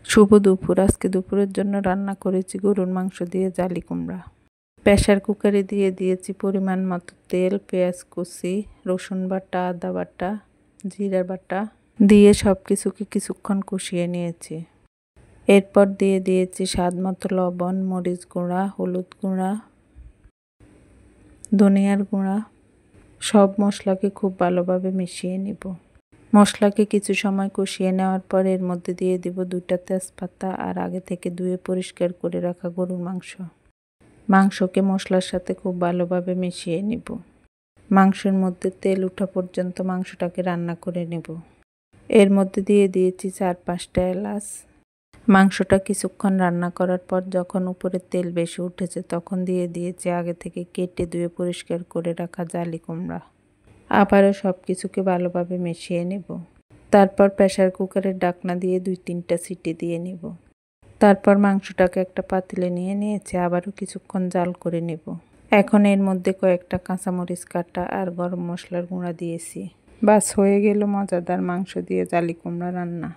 শুভ দুপুর। আজকে দুপুরের জন্য রান্না করেছি গরুর মাংস দিয়ে জালি কুমড়া। প্রেসার কুকারে দিয়ে দিয়েছি পরিমাণ মতো তেল, পেঁয়াজ কুচি, রসুন বাটা, আদা বাটা, জিরা বাটা দিয়ে সব কিছুকে কিছুক্ষণ কষিয়ে নিয়েছি। এরপর দিয়ে দিয়েছি স্বাদ মতো লবণ, মরিচ গুঁড়া, হলুদ গুঁড়া, ধনিয়ার গুঁড়া। সব মশলাকে খুব ভালোভাবে মিশিয়ে নিব। মশলাকে কিছু সময় কষিয়ে নেওয়ার পর এর মধ্যে দিয়ে দিব 2টা তেজপাতা আর আগে থেকে ধুয়ে পরিষ্কার করে রাখা গরুর মাংস। মাংসকে মশলার সাথে খুব ভালোভাবে মিশিয়ে নিব। মাংসের মধ্যে তেল ওঠা পর্যন্ত মাংসটাকে রান্না করে নেব। এর মধ্যে দিয়ে দিয়েছি 4-5টা এলাচ। মাংসটা কিছুক্ষণ রান্না করার পর যখন উপরে তেল বেশি উঠেছে তখন দিয়ে দিয়েছি আগে থেকে কেটে ধুয়ে পরিষ্কার করে রাখা জালি কুমড়া। আবারও সব কিছুকে ভালোভাবে মিশিয়ে নেব। তারপর প্রেসার কুকারের ঢাকনা দিয়ে 2-3টা সিটি দিয়ে নেব। তারপর মাংসটাকে একটা পাতিলে নিয়ে নিয়েছি, আবারও কিছুক্ষণ জাল করে নেব। এখন এর মধ্যে কয়েকটা কাঁচামরিচ কাটা আর গরম মশলার গুঁড়া দিয়েছি। বাস হয়ে গেল মজাদার মাংস দিয়ে জালি কুমড়া রান্না।